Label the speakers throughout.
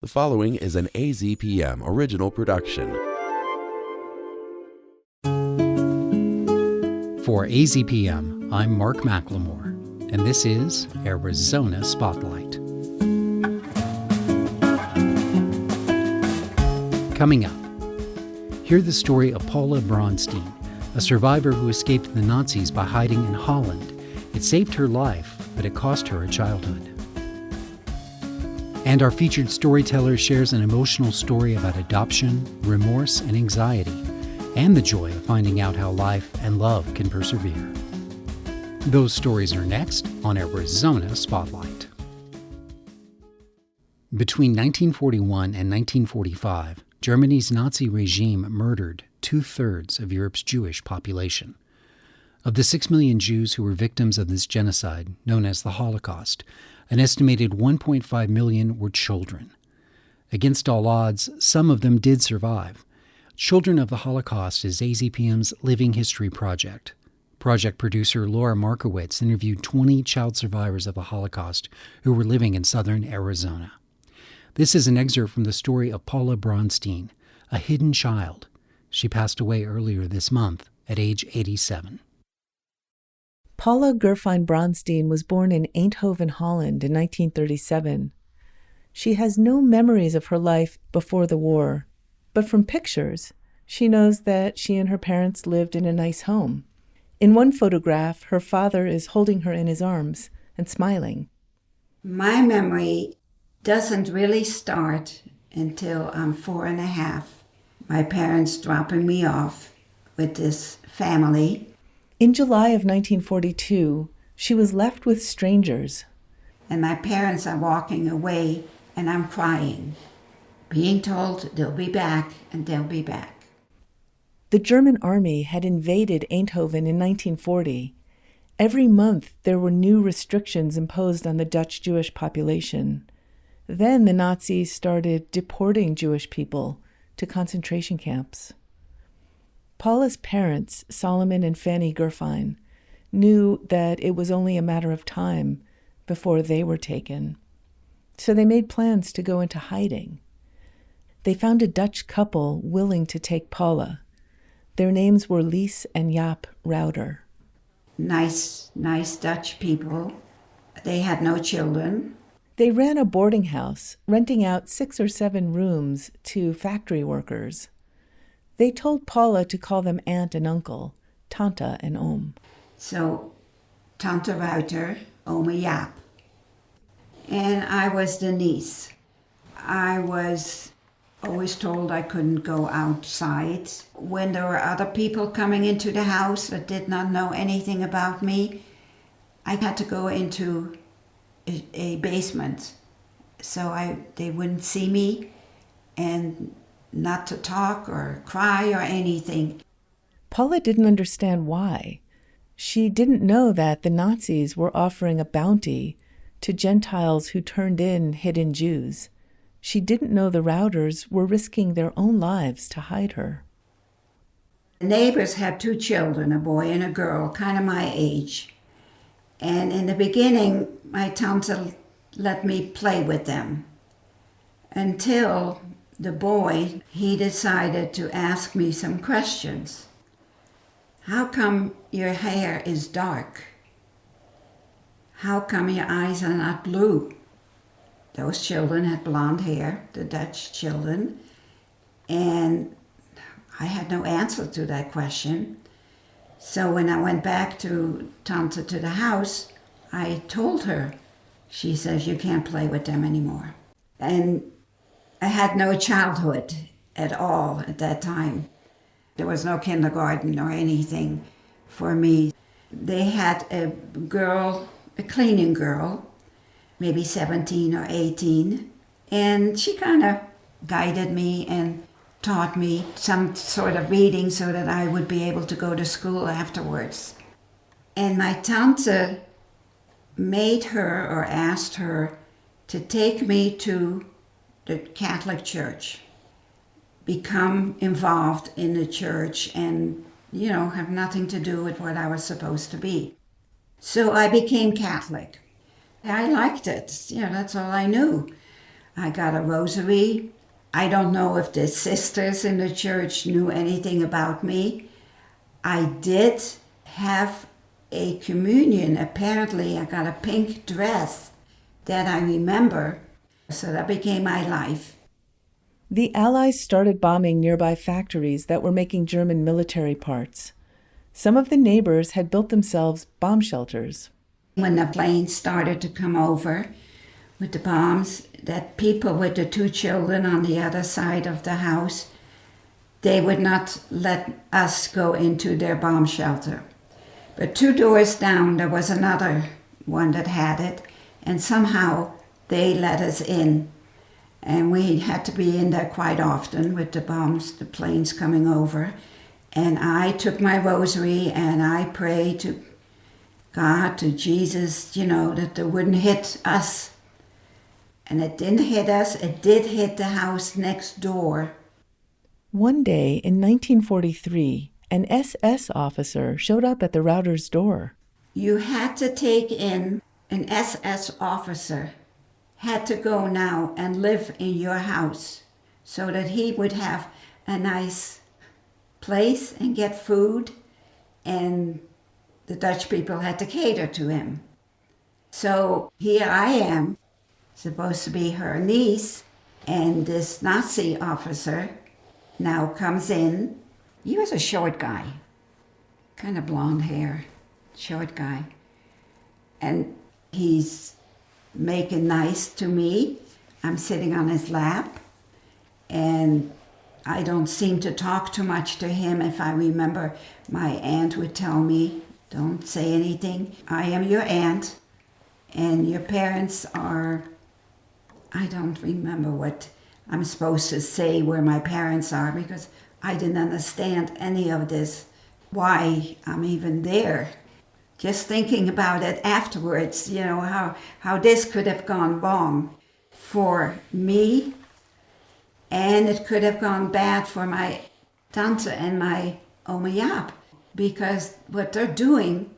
Speaker 1: The following is an AZPM original production.
Speaker 2: For AZPM, I'm Mark McLemore, and this is Arizona Spotlight. Coming up, hear the story of Paula Bronstein, a survivor who escaped the Nazis by hiding in Holland. It saved her life, but it cost her a childhood. And our featured storyteller shares an emotional story about adoption, remorse, and anxiety, and the joy of finding out how life and love can persevere. Those stories are next on Arizona Spotlight. Between 1941 and 1945, Germany's Nazi regime murdered 2/3 of Europe's Jewish population. Of the 6 million Jews who were victims of this genocide, known as the Holocaust, an estimated 1.5 million were children. Against all odds, some of them did survive. Children of the Holocaust is AZPM's Living History Project. Project producer Laura Markowitz interviewed 20 child survivors of the Holocaust who were living in southern Arizona. This is an excerpt from the story of Paula Bronstein, a hidden child. She passed away earlier this month at age 87.
Speaker 3: Paula Gerfine Bronstein was born in Eindhoven, Holland in 1937. She has no memories of her life before the war, but from pictures, she knows that she and her parents lived in a nice home. In one photograph, her father is holding her in his arms and smiling.
Speaker 4: My memory doesn't really start until I'm 4.5. My parents dropping me off with this family.
Speaker 3: In July of 1942, she was left with strangers.
Speaker 4: And my parents are walking away and I'm crying, being told they'll be back and they'll be back.
Speaker 3: The German army had invaded Eindhoven in 1940. Every month there were new restrictions imposed on the Dutch Jewish population. Then the Nazis started deporting Jewish people to concentration camps. Paula's parents, Solomon and Fanny Gerfine, knew that it was only a matter of time before they were taken. So they made plans to go into hiding. They found a Dutch couple willing to take Paula. Their names were Lies and Jaap Rauder.
Speaker 4: Nice Dutch people. They had no children.
Speaker 3: They ran a boarding house, renting out 6 or 7 rooms to factory workers. They told Paula to call them aunt and uncle, tante and oom.
Speaker 4: So, Tante Rauder, Ome Jaap. And I was the niece. I was always told I couldn't go outside. When there were other people coming into the house that did not know anything about me, I had to go into a basement so they wouldn't see me, and not to talk or cry or anything.
Speaker 3: Paula didn't understand why. She didn't know that the Nazis were offering a bounty to Gentiles who turned in hidden Jews. She didn't know the Rauders were risking their own lives to hide her.
Speaker 4: The neighbors had 2 children, a boy and a girl, kind of my age. And in the beginning, my tante let me play with them until the boy, he decided to ask me some questions. How come your hair is dark? How come your eyes are not blue? Those children had blonde hair, the Dutch children, and I had no answer to that question. So when I went back to Tante to the house, I told her. She says, you can't play with them anymore. And I had no childhood at all at that time. There was no kindergarten or anything for me. They had a girl, a cleaning girl, maybe 17 or 18, and she kind of guided me and taught me some sort of reading so that I would be able to go to school afterwards. And my tante made her or asked her to take me to the Catholic Church, become involved in the church and, have nothing to do with what I was supposed to be. So I became Catholic. I liked it. That's all I knew. I got a rosary. I don't know if the sisters in the church knew anything about me. I did have a communion. Apparently, I got a pink dress that I remember. So that became my life.
Speaker 3: The Allies started bombing nearby factories that were making German military parts. Some of the neighbors had built themselves bomb shelters.
Speaker 4: When the planes started to come over with the bombs, that people with the 2 children on the other side of the house, they would not let us go into their bomb shelter. But 2 doors down, there was another one that had it, and somehow they let us in. And we had to be in there quite often with the bombs, the planes coming over. And I took my rosary and I prayed to God, to Jesus, that they wouldn't hit us. And it didn't hit us. It did hit the house next door.
Speaker 3: One day in 1943, an SS officer showed up at the router's door.
Speaker 4: You had to take in an SS officer, had to go now and live in your house so that he would have a nice place and get food, and the Dutch people had to cater to him. So here I am, supposed to be her niece, and this Nazi officer now comes in. He was a short guy, kind of blonde hair, short guy. And he's making nice to me. I'm sitting on his lap, and I don't seem to talk too much to him. If I remember, my aunt would tell me, don't say anything. I am your aunt, and your parents are, I don't remember what I'm supposed to say where my parents are, because I didn't understand any of this, why I'm even there. Just thinking about it afterwards, how this could have gone wrong for me, and it could have gone bad for my tante and my oma Jaap, because what they're doing,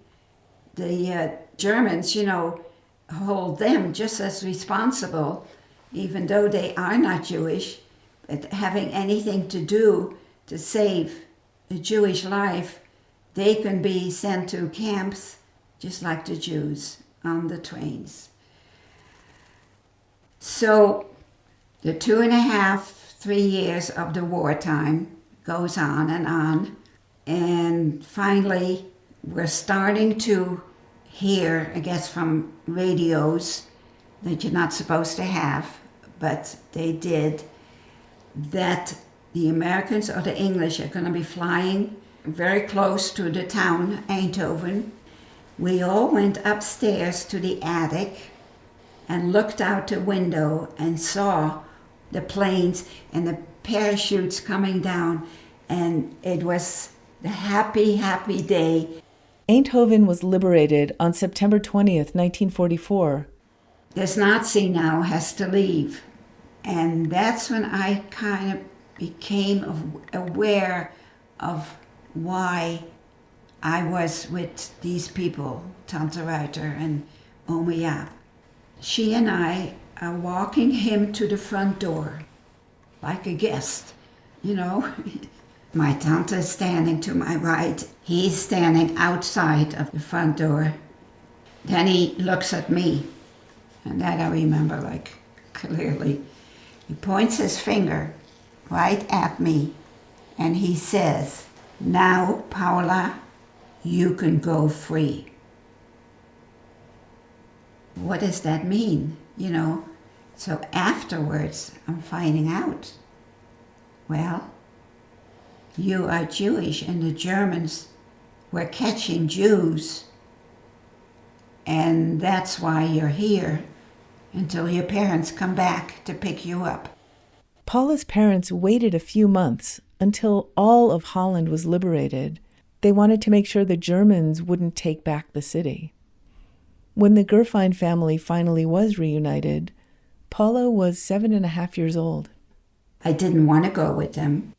Speaker 4: the Germans, hold them just as responsible, even though they are not Jewish, but having anything to do to save a Jewish life, they can be sent to camps just like the Jews on the trains. So the 2.5, 3 years of the wartime goes on, and finally we're starting to hear, I guess from radios that you're not supposed to have, but they did, that the Americans or the English are going to be flying very close to the town, Eindhoven. We all went upstairs to the attic and looked out the window and saw the planes and the parachutes coming down, and it was the happy, happy day.
Speaker 3: Eindhoven was liberated on September 20th, 1944.
Speaker 4: This Nazi now has to leave. And that's when I kind of became aware of why I was with these people, Tante Ruiter and Oma Jaap. She and I are walking him to the front door, like a guest, My tante is standing to my right. He's standing outside of the front door. Then he looks at me, and that I remember clearly. He points his finger right at me, and he says, "Now, Paula, you can go free." What does that mean? So afterwards, I'm finding out. Well, you are Jewish, and the Germans were catching Jews, and that's why you're here until your parents come back to pick you up.
Speaker 3: Paula's parents waited a few months until all of Holland was liberated. They wanted to make sure the Germans wouldn't take back the city. When the Gerfein family finally was reunited, Paula was 7.5 years old.
Speaker 4: I didn't want to go with them.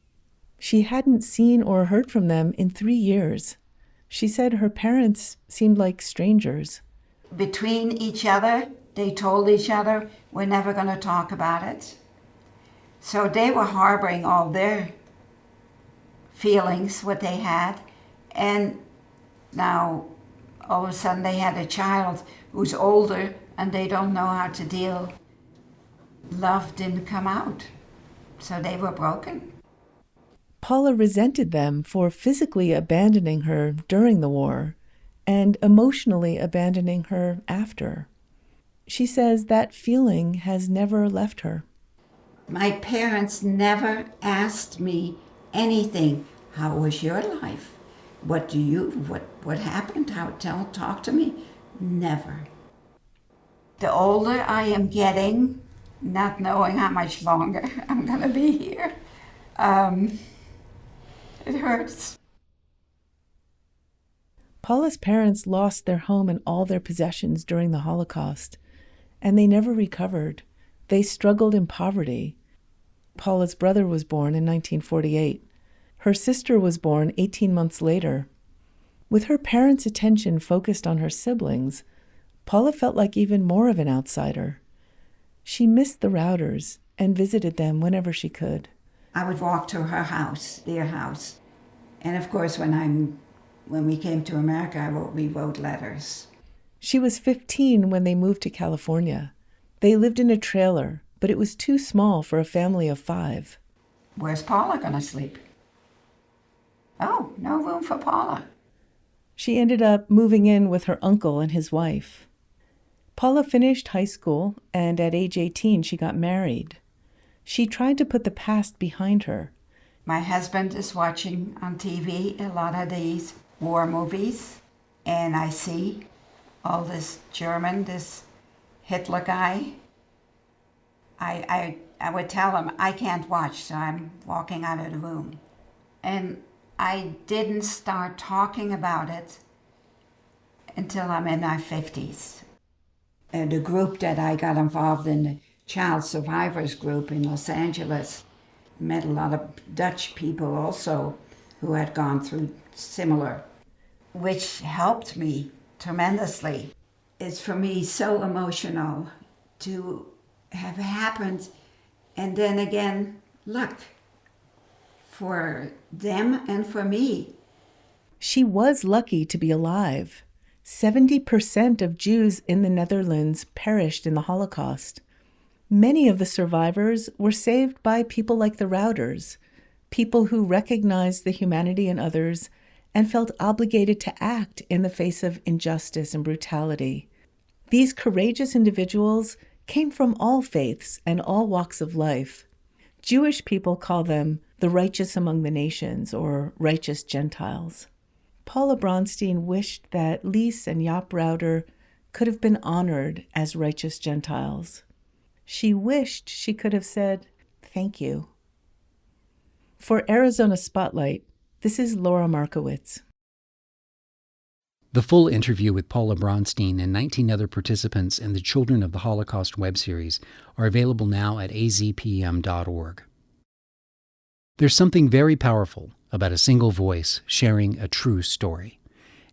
Speaker 3: She hadn't seen or heard from them in 3 years. She said her parents seemed like strangers.
Speaker 4: Between each other, They told each other, we're never going to talk about it. So they were harboring all their feelings, what they had. And now, all of a sudden, they had a child who's older and they don't know how to deal. Love didn't come out. So they were broken.
Speaker 3: Paula resented them for physically abandoning her during the war and emotionally abandoning her after. She says that feeling has never left her.
Speaker 4: My parents never asked me anything. How was your life? What happened? Talk to me? Never. The older I am getting, not knowing how much longer I'm going to be here, it hurts.
Speaker 3: Paula's parents lost their home and all their possessions during the Holocaust, and they never recovered. They struggled in poverty. Paula's brother was born in 1948. Her sister was born 18 months later. With her parents' attention focused on her siblings, Paula felt like even more of an outsider. She missed the Routers and visited them whenever she could.
Speaker 4: I would walk to her house, their house. And of course, when we came to America, we wrote letters.
Speaker 3: She was 15 when they moved to California. They lived in a trailer, but it was too small for a family of 5.
Speaker 4: Where's Paula going to sleep? Oh, no room for Paula.
Speaker 3: She ended up moving in with her uncle and his wife. Paula finished high school, and at age 18, she got married. She tried to put the past behind her.
Speaker 4: My husband is watching on TV a lot of these war movies, and I see all this Hitler guy. I would tell him, I can't watch, so I'm walking out of the room. And I didn't start talking about it until I'm in my 50s. The group that I got involved in, the Child Survivors Group in Los Angeles, met a lot of Dutch people also who had gone through similar, which helped me tremendously. It's for me so emotional to have happened, and then again, look, for them and for me.
Speaker 3: She was lucky to be alive. 70% of Jews in the Netherlands perished in the Holocaust. Many of the survivors were saved by people like the Routers, people who recognized the humanity in others and felt obligated to act in the face of injustice and brutality. These courageous individuals came from all faiths and all walks of life. Jewish people call them the righteous among the nations, or righteous Gentiles. Paula Bronstein wished that Lise and Jaap Router could have been honored as righteous Gentiles. She wished she could have said, thank you. For Arizona Spotlight, this is Laura Markowitz.
Speaker 2: The full interview with Paula Bronstein and 19 other participants in the Children of the Holocaust web series are available now at azpm.org. There's something very powerful about a single voice sharing a true story.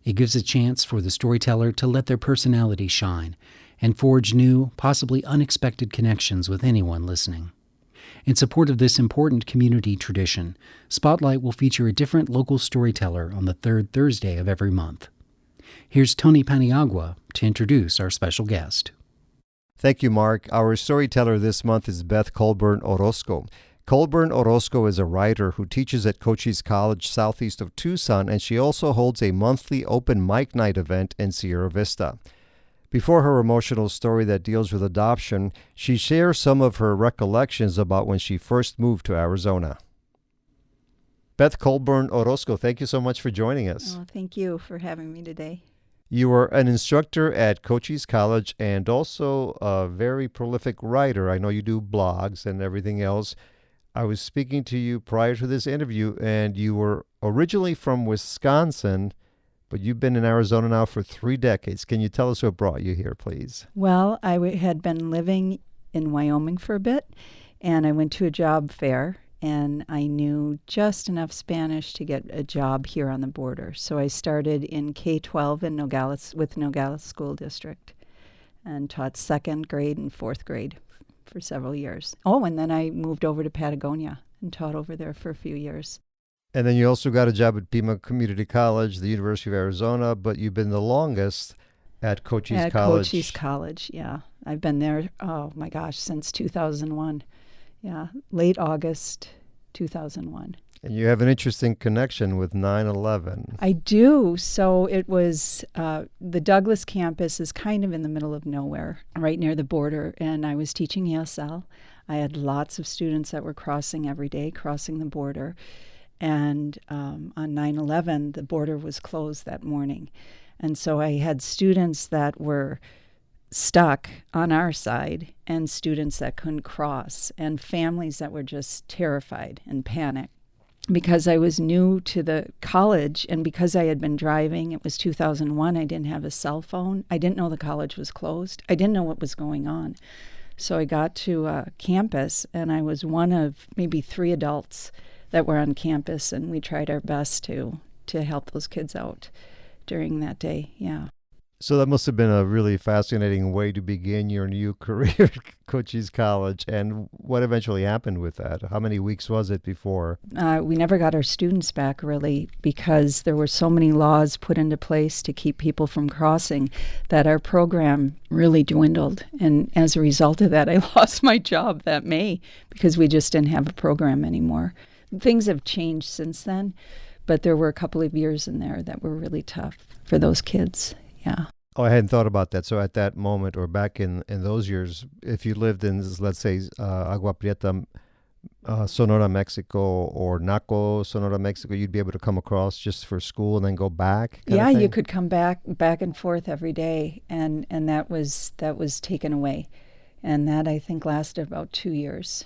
Speaker 2: It gives a chance for the storyteller to let their personality shine and forge new, possibly unexpected connections with anyone listening. In support of this important community tradition, Spotlight will feature a different local storyteller on the third Thursday of every month. Here's Tony Paniagua to introduce our special guest.
Speaker 5: Thank you, Mark. Our storyteller this month is Beth Colburn Orozco. Colburn Orozco is a writer who teaches at Cochise College southeast of Tucson, and she also holds a monthly open mic night event in Sierra Vista. Before her emotional story that deals with adoption, she shares some of her recollections about when she first moved to Arizona. Beth Colburn Orozco, thank you so much for joining us.
Speaker 6: Oh, thank you for having me today.
Speaker 5: You are an instructor at Cochise College and also a very prolific writer. I know you do blogs and everything else. I was speaking to you prior to this interview, and you were originally from Wisconsin, but you've been in Arizona now for 3 decades. Can you tell us what brought you here, please?
Speaker 6: Well, I had been living in Wyoming for a bit, and I went to a job fair, and I knew just enough Spanish to get a job here on the border. So I started in K-12 in Nogales with Nogales School District. and taught second grade and fourth grade for several years. Oh, and then I moved over to Patagonia and taught over there for a few years.
Speaker 5: And then you also got a job at Pima Community College, the University of Arizona, but you've been the longest at Cochise College.
Speaker 6: At Cochise College, yeah. I've been there, oh my gosh, since 2001. Yeah, late August 2001.
Speaker 5: And you have an interesting connection with 9/11.
Speaker 6: I do. So it was, the Douglas campus is kind of in the middle of nowhere, right near the border, and I was teaching ESL. I had lots of students that were crossing every day, crossing the border. And on 9/11, the border was closed that morning. And so I had students that were stuck on our side and students that couldn't cross and families that were just terrified and panicked. Because I was new to the college and because I had been driving, it was 2001, I didn't have a cell phone. I didn't know the college was closed. I didn't know what was going on. So I got to campus and I was one of maybe 3 adults that were on campus, and we tried our best to help those kids out during that day, yeah.
Speaker 5: So that must have been a really fascinating way to begin your new career at Cochise College. And what eventually happened with that? How many weeks was it before?
Speaker 6: We never got our students back, really, because there were so many laws put into place to keep people from crossing that our program really dwindled. And as a result of that, I lost my job that May because we just didn't have a program anymore. Things have changed since then, but there were a couple of years in there that were really tough for those kids. Yeah.
Speaker 5: Oh, I hadn't thought about that. So at that moment or back in those years, if you lived in, let's say, Agua Prieta, Sonora, Mexico, or Naco, Sonora, Mexico, you'd be able to come across just for school and then go back?
Speaker 6: Yeah, you could come back and forth every day, and that was taken away. And that, I think, lasted about 2 years.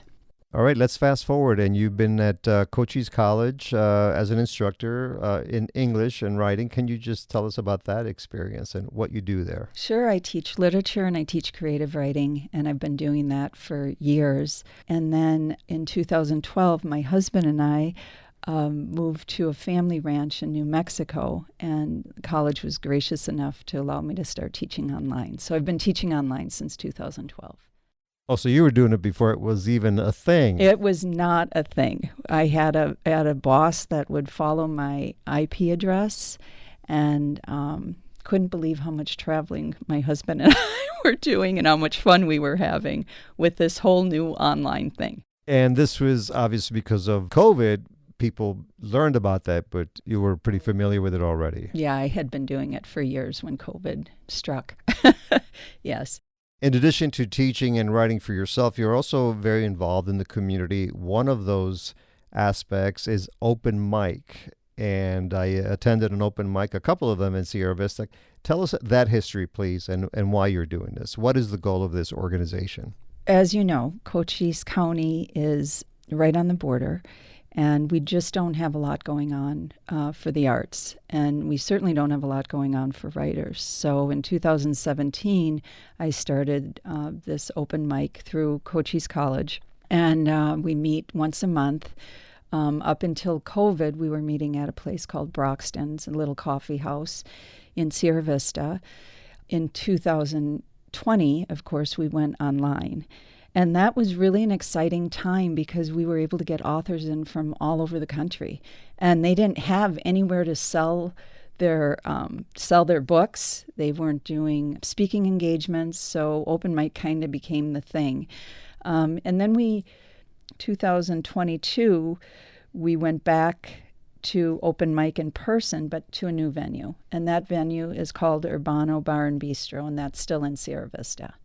Speaker 5: All right, let's fast forward. And you've been at Cochise College as an instructor in English and writing. Can you just tell us about that experience and what you do there?
Speaker 6: Sure. I teach literature and I teach creative writing, and I've been doing that for years. And then in 2012, my husband and I moved to a family ranch in New Mexico, and college was gracious enough to allow me to start teaching online. So I've been teaching online since 2012.
Speaker 5: Oh, so you were doing it before it was even a thing.
Speaker 6: It was not a thing. I had a boss that would follow my IP address, and couldn't believe how much traveling my husband and I were doing and how much fun we were having with this whole new online thing.
Speaker 5: And this was obviously because of COVID. People learned about that, but you were pretty familiar with it already.
Speaker 6: Yeah, I had been doing it for years when COVID struck. Yes.
Speaker 5: In addition to teaching and writing for yourself, you're also very involved in the community. One of those aspects is open mic, and I attended an open mic, a couple of them in Sierra Vista. Tell us that history, please, and why you're doing this. What is the goal of this organization?
Speaker 6: As you know, Cochise County is right on the border, and we just don't have a lot going on for the arts. And we certainly don't have a lot going on for writers. So in 2017, I started this open mic through Cochise College. And we meet once a month. Up until COVID, we were meeting at a place called Broxton's, a little coffee house in Sierra Vista. In 2020, of course, we went online. And that was really an exciting time because we were able to get authors in from all over the country. And they didn't have anywhere to sell their books. They weren't doing speaking engagements, so open mic kind of became the thing. And then 2022, we went back to open mic in person, but to a new venue. And that venue is called Urbano Bar and Bistro, and that's still in Sierra Vista.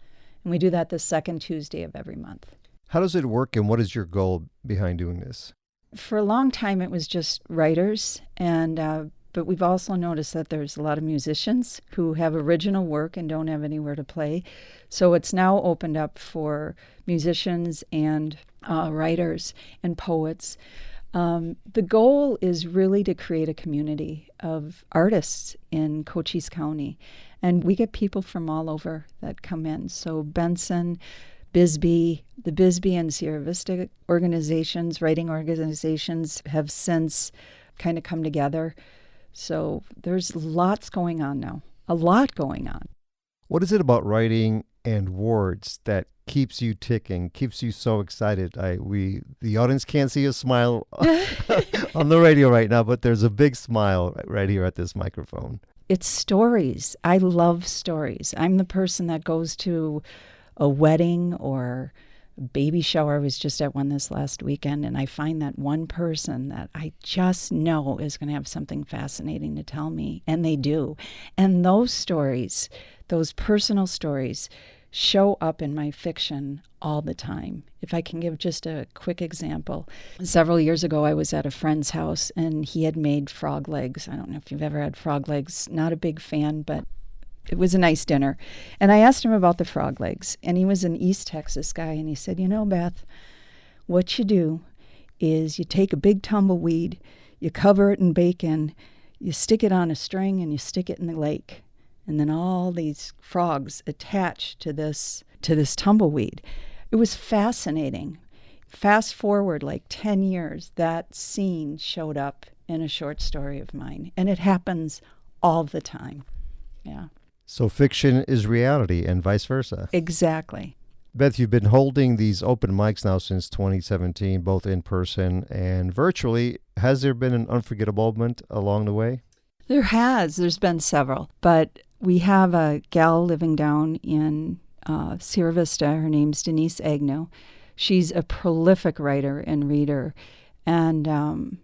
Speaker 6: And we do that the second Tuesday of every month.
Speaker 5: How does it work, and what is your goal behind doing this?
Speaker 6: For a long time, it was just writers, but we've also noticed that there's a lot of musicians who have original work and don't have anywhere to play. So it's now opened up for musicians and writers and poets. The goal is really to create a community of artists in Cochise County. And we get people from all over that come in. So Benson, Bisbee, the Bisbee and Sierra Vista organizations, writing organizations, have since kind of come together. So there's lots going on now, a lot going on.
Speaker 5: What is it about writing and words that keeps you ticking, keeps you so excited. The audience can't see a smile on the radio right now, but there's a big smile right here at this microphone.
Speaker 6: It's stories. I love stories. I'm the person that goes to a wedding or a baby shower. I was just at one this last weekend, and I find that one person that I just know is going to have something fascinating to tell me, and they do. And those stories, those personal stories, show up in my fiction all the time. If I can give just a quick example. Several years ago, I was at a friend's house, and he had made frog legs. I don't know if you've ever had frog legs. Not a big fan, but it was a nice dinner. And I asked him about the frog legs, and he was an East Texas guy, and he said, Beth, what you do is you take a big tumbleweed, you cover it in bacon, you stick it on a string, and you stick it in the lake. And then all these frogs attach to this tumbleweed. It was fascinating. Fast forward like 10 years, that scene showed up in a short story of mine. And it happens all the time. Yeah.
Speaker 5: So fiction is reality and vice versa.
Speaker 6: Exactly.
Speaker 5: Beth, you've been holding these open mics now since 2017, both in person and virtually. Has there been an unforgettable moment along the way?
Speaker 6: There has. There's been several. But we have a gal living down in Sierra Vista. Her name's Denise Agnew. She's a prolific writer and reader. And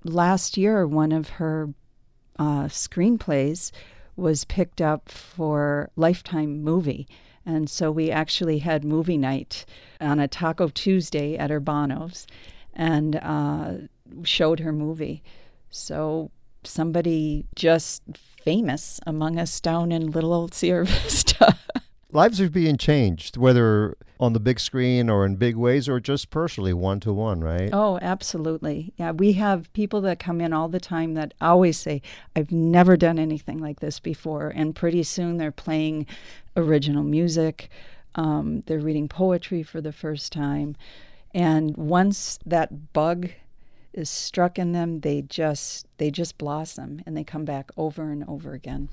Speaker 6: last year, one of her screenplays was picked up for Lifetime movie. And so we actually had movie night on a Taco Tuesday at Urbano's and showed her movie. So somebody just famous among us down in little old Sierra Vista.
Speaker 5: Lives are being changed, whether on the big screen or in big ways or just personally, one-to-one, right?
Speaker 6: Oh, absolutely. Yeah, we have people that come in all the time that always say, I've never done anything like this before. And pretty soon they're playing original music. They're reading poetry for the first time. And once that bug is struck in them, they just blossom, and they come back over and over again.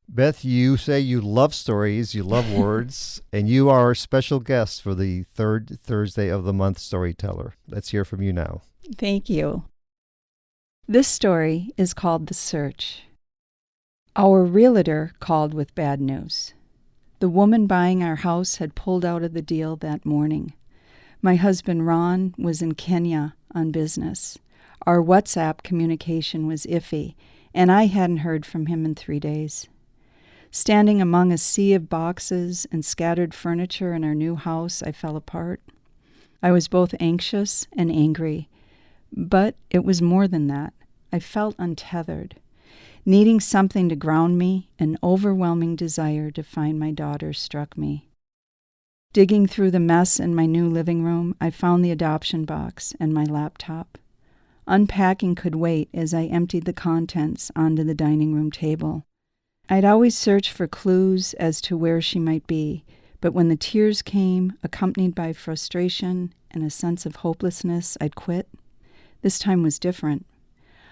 Speaker 5: Beth, you say you love stories, you love words, and you are our special guest for the third Thursday of the month storyteller. Let's hear from you now.
Speaker 6: Thank you. This story is called The Search. Our realtor called with bad news. The woman buying our house had pulled out of the deal that morning. My husband Ron was in Kenya on business. Our WhatsApp communication was iffy, and I hadn't heard from him in 3 days. Standing among a sea of boxes and scattered furniture in our new house, I fell apart. I was both anxious and angry, but it was more than that. I felt untethered. Needing something to ground me, an overwhelming desire to find my daughter struck me. Digging through the mess in my new living room, I found the adoption box and my laptop. Unpacking could wait as I emptied the contents onto the dining room table. I'd always search for clues as to where she might be, but when the tears came, accompanied by frustration and a sense of hopelessness, I'd quit. This time was different.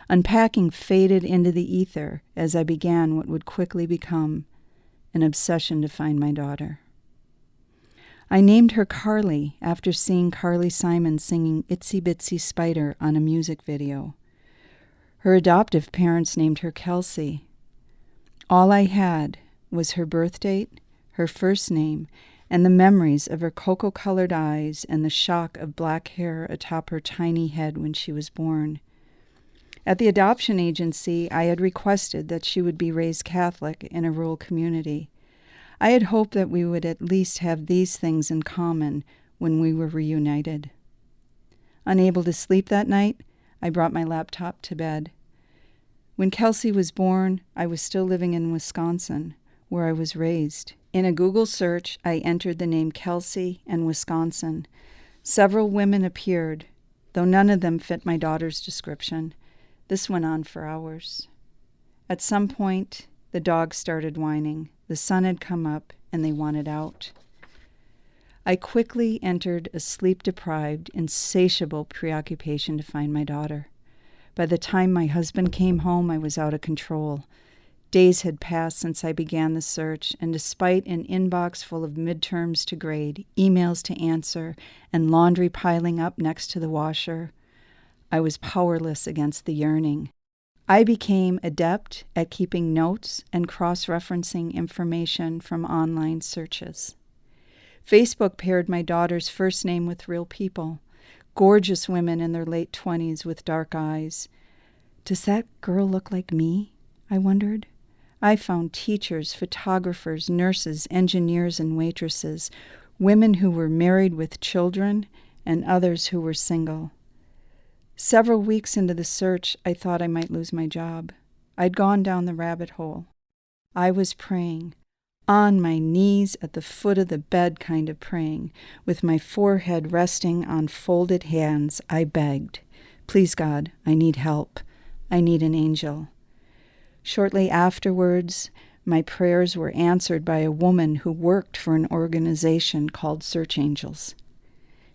Speaker 6: Unpacking faded into the ether as I began what would quickly become an obsession to find my daughter. I named her Carly after seeing Carly Simon singing Itsy Bitsy Spider on a music video. Her adoptive parents named her Kelsey. All I had was her birth date, her first name, and the memories of her cocoa-colored eyes and the shock of black hair atop her tiny head when she was born. At the adoption agency, I had requested that she would be raised Catholic in a rural community. I had hoped that we would at least have these things in common when we were reunited. Unable to sleep that night, I brought my laptop to bed. When Kelsey was born, I was still living in Wisconsin, where I was raised. In a Google search, I entered the name Kelsey and Wisconsin. Several women appeared, though none of them fit my daughter's description. This went on for hours. At some point, the dogs started whining. The sun had come up, and they wanted out. I quickly entered a sleep-deprived, insatiable preoccupation to find my daughter. By the time my husband came home, I was out of control. Days had passed since I began the search, and despite an inbox full of midterms to grade, emails to answer, and laundry piling up next to the washer, I was powerless against the yearning. I became adept at keeping notes and cross-referencing information from online searches. Facebook paired my daughter's first name with real people, gorgeous women in their late 20s with dark eyes. Does that girl look like me? I wondered. I found teachers, photographers, nurses, engineers, and waitresses, women who were married with children, and others who were single. Several weeks into the search, I thought I might lose my job. I'd gone down the rabbit hole. I was praying, on my knees at the foot of the bed kind of praying, with my forehead resting on folded hands. I begged, "Please, God, I need help. I need an angel." Shortly afterwards, my prayers were answered by a woman who worked for an organization called Search Angels.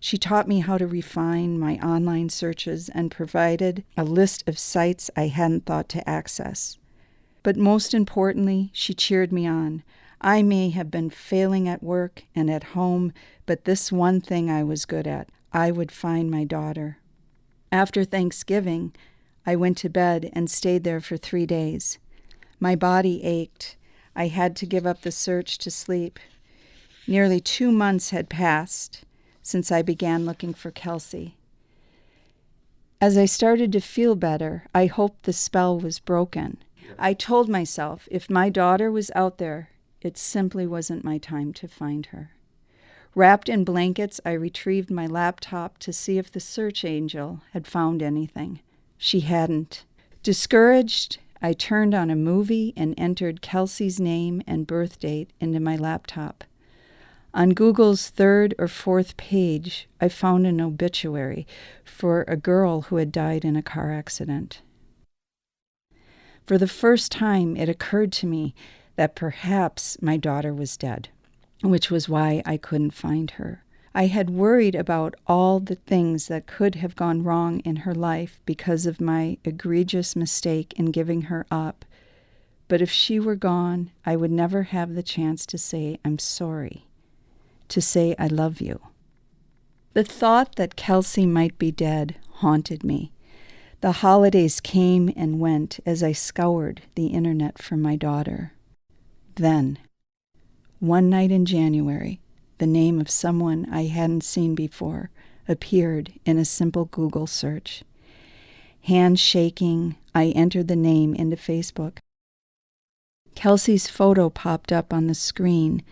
Speaker 6: She taught me how to refine my online searches and provided a list of sites I hadn't thought to access. But most importantly, she cheered me on. I may have been failing at work and at home, but this one thing I was good at. I would find my daughter. After Thanksgiving, I went to bed and stayed there for 3 days. My body ached. I had to give up the search to sleep. Nearly 2 months had passed since I began looking for Kelsey. As I started to feel better, I hoped the spell was broken. I told myself if my daughter was out there, it simply wasn't my time to find her. Wrapped in blankets, I retrieved my laptop to see if the search angel had found anything. She hadn't. Discouraged, I turned on a movie and entered Kelsey's name and birth date into my laptop. On Google's 3rd or 4th page, I found an obituary for a girl who had died in a car accident. For the first time, it occurred to me that perhaps my daughter was dead, which was why I couldn't find her. I had worried about all the things that could have gone wrong in her life because of my egregious mistake in giving her up. But if she were gone, I would never have the chance to say I'm sorry, to say I love you. The thought that Kelsey might be dead haunted me. The holidays came and went as I scoured the internet for my daughter. Then, one night in January, the name of someone I hadn't seen before appeared in a simple Google search. Hands shaking, I entered the name into Facebook. Kelsey's photo popped up on the screen,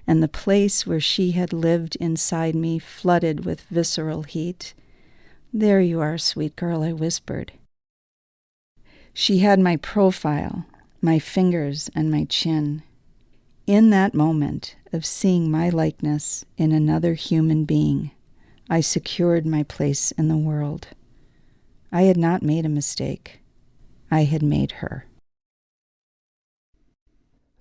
Speaker 6: and the place where she had lived inside me flooded with visceral heat. "There you are, sweet girl," I whispered. She had my profile, my fingers, and my chin. In that moment of seeing my likeness in another human being, I secured my place in the world. I had not made a mistake. I had made her.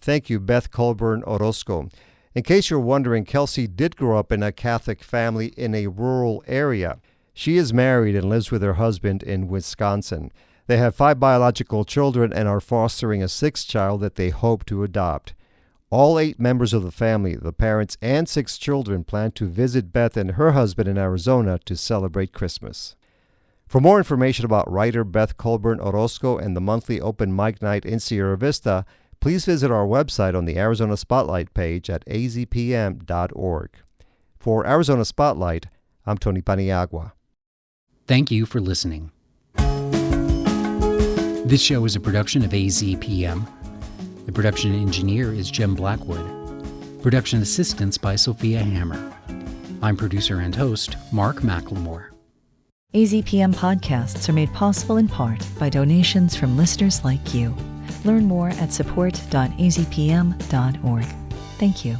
Speaker 5: Thank you, Beth Colburn Orozco. In case you're wondering, Kelsey did grow up in a Catholic family in a rural area. She is married and lives with her husband in Wisconsin. They have 5 biological children and are fostering a 6th child that they hope to adopt. All 8 members of the family, the parents and 6 children, plan to visit Beth and her husband in Arizona to celebrate Christmas. For more information about writer Beth Colburn Orozco and the monthly open mic night in Sierra Vista, please visit our website on the Arizona Spotlight page at azpm.org. For Arizona Spotlight, I'm Tony Paniagua.
Speaker 2: Thank you for listening. This show is a production of AZPM. The production engineer is Jim Blackwood. Production assistance by Sophia Hammer. I'm producer and host Mark McLemore.
Speaker 7: AZPM podcasts are made possible in part by donations from listeners like you. Learn more at support.azpm.org. Thank you.